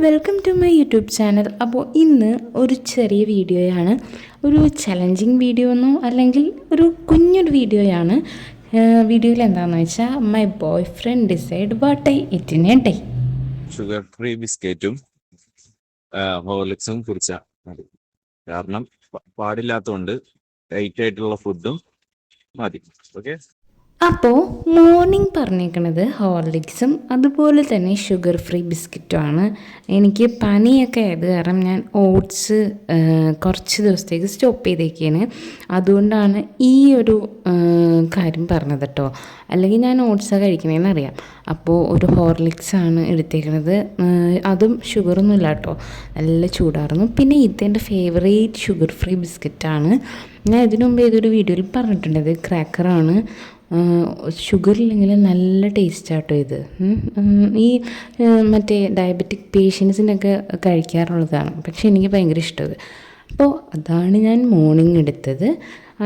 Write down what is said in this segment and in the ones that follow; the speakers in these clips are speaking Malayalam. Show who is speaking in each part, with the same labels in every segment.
Speaker 1: Welcome to my YouTube channel. അപ്പോൾ ഇന്ന് ഒരു ചെറിയ വീഡിയോയാണ്, ഒരു ചലഞ്ചിങ് വീഡിയോ ഒന്നും അല്ലെങ്കിൽ ഒരു കുഞ്ഞൊരു വീഡിയോയാണ്. വീഡിയോയിൽ എന്താണെന്ന് വെച്ചാൽ my boyfriend decide what I eat in a day.
Speaker 2: Sugar free ബിസ്ക്കറ്റും ഹോർലിക്സും കുടിച്ചാൽ മതി. കാരണം പാടില്ലാത്തതുകൊണ്ട് ലൈറ്റ് ആയിട്ടുള്ള ഫുഡും മതി. ഓക്കെ.
Speaker 1: അപ്പോൾ മോർണിംഗ് പറഞ്ഞേക്കണത് ഹോർലിക്സും അതുപോലെ തന്നെ ഷുഗർ ഫ്രീ ബിസ്ക്കറ്റുമാണ്. എനിക്ക് പനിയൊക്കെ ആയത് കാരണം ഞാൻ ഓട്സ് കുറച്ച് ദിവസത്തേക്ക് സ്റ്റോപ്പ് ചെയ്തേക്കാണ്. അതുകൊണ്ടാണ് ഈ ഒരു കാര്യം പറഞ്ഞത് കേട്ടോ. അല്ലെങ്കിൽ ഞാൻ ഓട്സാണ് കഴിക്കണേന്ന് അറിയാം. അപ്പോൾ ഒരു ഹോർലിക്സാണ് എടുത്തേക്കണത്. അതും ഷുഗറൊന്നും ഇല്ല കേട്ടോ, നല്ല ചൂടായിരുന്നു. പിന്നെ ഇതെൻ്റെ ഫേവറേറ്റ് ഷുഗർ ഫ്രീ ബിസ്ക്കറ്റാണ്. ഞാൻ ഇതിനു മുമ്പ് ഏതൊരു വീഡിയോയിൽ പറഞ്ഞിട്ടുണ്ട്, ഇത് ക്രാക്കറാണ്. ഷുഗറില്ലെങ്കിൽ നല്ല ടേസ്റ്റാട്ടോ ഇത്. ഈ മറ്റേ ഡയബറ്റിക് പേഷ്യൻസിനൊക്കെ കഴിക്കാറുള്ളതാണ്, പക്ഷേ എനിക്ക് ഭയങ്കര ഇഷ്ടത്. അപ്പോൾ അതാണ് ഞാൻ മോർണിംഗ് എടുത്തത്.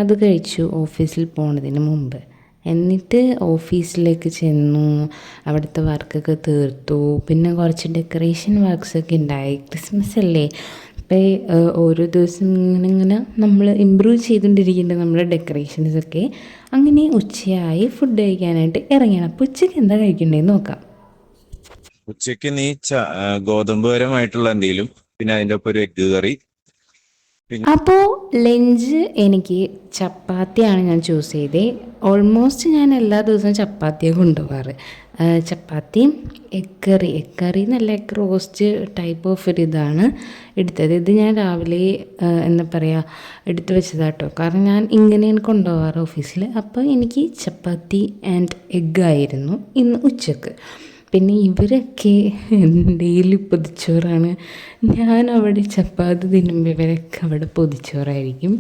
Speaker 1: അത് കഴിച്ചു ഓഫീസിൽ പോണതിന് മുമ്പ്. എന്നിട്ട് ഓഫീസിലേക്ക് ചെന്നു, അവിടുത്തെ വർക്കൊക്കെ തീർത്തു. പിന്നെ കുറച്ച് ഡെക്കറേഷൻ വർക്ക്സൊക്കെ ഉണ്ടായി. ക്രിസ്മസ് അല്ലേ, അപ്പോൾ ഓരോ ദിവസം ഇങ്ങനെ നമ്മൾ ഇമ്പ്രൂവ് ചെയ്തുകൊണ്ടിരിക്കുന്നുണ്ട് നമ്മുടെ ഡെക്കറേഷൻസൊക്കെ. അങ്ങനെ ഉച്ചയായി ഫുഡ് കഴിക്കാനായിട്ട് ഇറങ്ങിയാണ്. അപ്പോൾ ഉച്ചയ്ക്ക് എന്താ കഴിക്കണ്ടേന്ന് നോക്കാം.
Speaker 2: ഉച്ചയ്ക്ക് നീ ഗോതമ്പ് പരമായിട്ടുള്ള എന്തെങ്കിലും, പിന്നെ അതിൻ്റെ ഒപ്പം ഒരു എഗ്ഗ് കറി.
Speaker 1: അപ്പോൾ ലഞ്ച് എനിക്ക് ചപ്പാത്തിയാണ് ഞാൻ ചൂസ് ചെയ്തത്. ഓൾമോസ്റ്റ് ഞാൻ എല്ലാ ദിവസവും ചപ്പാത്തിയാണ് കൊണ്ടുപോകാറ്. ചപ്പാത്തിയും എഗ് കറി നല്ല എഗ് റോസ്റ്റ് ടൈപ്പ് ഓഫ് ഒരു ഇതാണ് എടുത്തത്. ഇത് ഞാൻ രാവിലെ എന്താ പറയുക എടുത്ത് വെച്ചതാട്ടോ, കാരണം ഞാൻ ഇങ്ങനെയാണ് കൊണ്ടുപോകാറ് ഓഫീസിൽ. അപ്പോൾ എനിക്ക് ചപ്പാത്തി ആൻഡ് എഗ് ആയിരുന്നു ഇന്ന് ഉച്ചക്ക്. പിന്നെ ഇവരൊക്കെ ഡെയിലി പൊതിച്ചോറാണ്. ഞാൻ അവിടെ ചപ്പാത്തി തിന്നുമ്പോൾ ഇവരൊക്കെ അവിടെ പൊതിച്ചോറായിരിക്കും.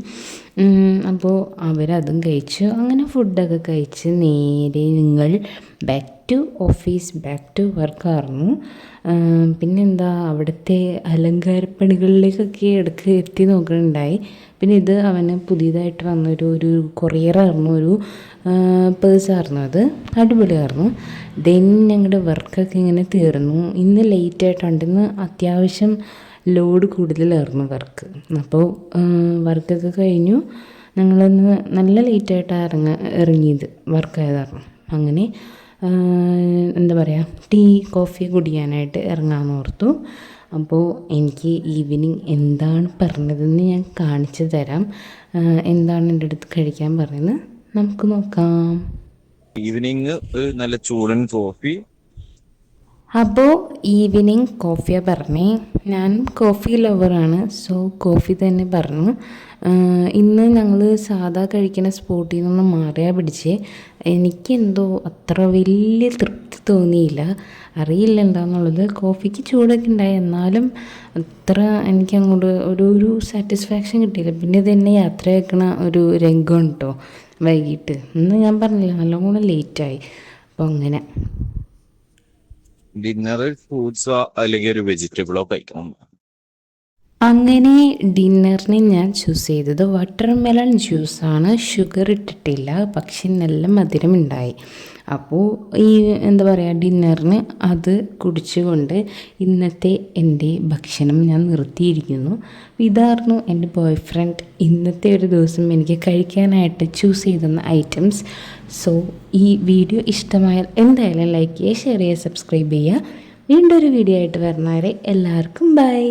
Speaker 1: അപ്പോൾ അവരതും കഴിച്ചു. അങ്ങനെ ഫുഡൊക്കെ കഴിച്ച് നേരെ നിങ്ങൾ back to office, back to വർക്കായിരുന്നു. പിന്നെന്താ അവിടുത്തെ അലങ്കാരപ്പണികളിലേക്കൊക്കെ ഇടയ്ക്ക് എത്തി നോക്കുന്നുണ്ടായി. പിന്നെ ഇത് അവന് പുതിയതായിട്ട് വന്നൊരു കൊറിയറായിരുന്നു, ഒരു പേഴ്സായിരുന്നു. അത് അടിപൊളിയായിരുന്നു. ദെൻ ഞങ്ങളുടെ വർക്കൊക്കെ ഇങ്ങനെ തീർന്നു. ഇന്ന് ലേറ്റായിട്ടുണ്ട്. ഇന്ന് അത്യാവശ്യം ലോഡ് കൂടുതലായിരുന്നു വർക്ക്. അപ്പോൾ വർക്കൊക്കെ കഴിഞ്ഞു. ഞങ്ങളൊന്ന് നല്ല ലേറ്റായിട്ടാണ് ഇറങ്ങിയത്, വർക്കായതായിരുന്നു. അങ്ങനെ എന്താ പറയുക, ടീ കോഫി കുടിക്കാനായിട്ട് ഇറങ്ങാമെന്ന് ഓർത്തു. അപ്പോൾ എനിക്ക് ഈവനിങ് എന്താണ് പറഞ്ഞതെന്ന് ഞാൻ കാണിച്ചു തരാം. എന്താണ് എൻ്റെ അടുത്ത് കഴിക്കാൻ പറയുന്നത് നമുക്ക് നോക്കാം.
Speaker 2: ഈവനിങ് നല്ല ചൂടൻ കോഫി.
Speaker 1: അപ്പോൾ ഈവനിങ് കോഫിയാണ് പറഞ്ഞേ. ഞാൻ കോഫി ലവറാണ്, സോ കോഫി തന്നെ പറഞ്ഞു. ഇന്ന് ഞങ്ങൾ സാധാ കഴിക്കുന്ന സ്പോട്ടിൽ നിന്നൊന്നും മാറിയാ പിടിച്ചേ. എനിക്കെന്തോ അത്ര വലിയ തൃപ്തി തോന്നിയില്ല, അറിയില്ല എന്താണെന്നുള്ളത്. കോഫിക്ക് ചൂടൊക്കെ ഉണ്ടായി, എന്നാലും അത്ര എനിക്കങ്ങോട്ട് ഒരു സാറ്റിസ്ഫാക്ഷൻ കിട്ടിയില്ല. പിന്നെ ഇതെന്നെ യാത്ര വെക്കണ ഒരു രംഗം കേട്ടോ വൈകിട്ട്. ഇന്ന് ഞാൻ പറഞ്ഞില്ല, നല്ലോണം ലേറ്റായി. അപ്പോൾ അങ്ങനെ
Speaker 2: ഡിന്നറിൽ ഫ്രൂട്ട്സോ അല്ലെങ്കിൽ ഒരു വെജിറ്റബിളോ കഴിക്കണം.
Speaker 1: അങ്ങനെ ഡിന്നറിന് ഞാൻ ചൂസ് ചെയ്തത് വാട്ടർമെലൺ ജ്യൂസാണ്. ഷുഗർ ഇട്ടിട്ടില്ല, പക്ഷെ നല്ല മധുരമുണ്ടായി. അപ്പോൾ ഈ എന്താ പറയുക, ഡിന്നറിന് അത് കുടിച്ചുകൊണ്ട് ഇന്നത്തെ എൻ്റെ ഭക്ഷണം ഞാൻ നിർത്തിയിരിക്കുന്നു. ഇതായിരുന്നു എൻ്റെ ബോയ് ഫ്രണ്ട് ഇന്നത്തെ ഒരു ദിവസം എനിക്ക് കഴിക്കാനായിട്ട് ചൂസ് ചെയ്തുന്ന ഐറ്റംസ്. സോ ഈ വീഡിയോ ഇഷ്ടമായാൽ എന്തായാലും ലൈക്ക് ചെയ്യുക, ഷെയർ ചെയ്യുക, സബ്സ്ക്രൈബ് ചെയ്യുക. വീണ്ടും ഒരു വീഡിയോ ആയിട്ട് വരുന്നവരെ എല്ലാവർക്കും ബൈ.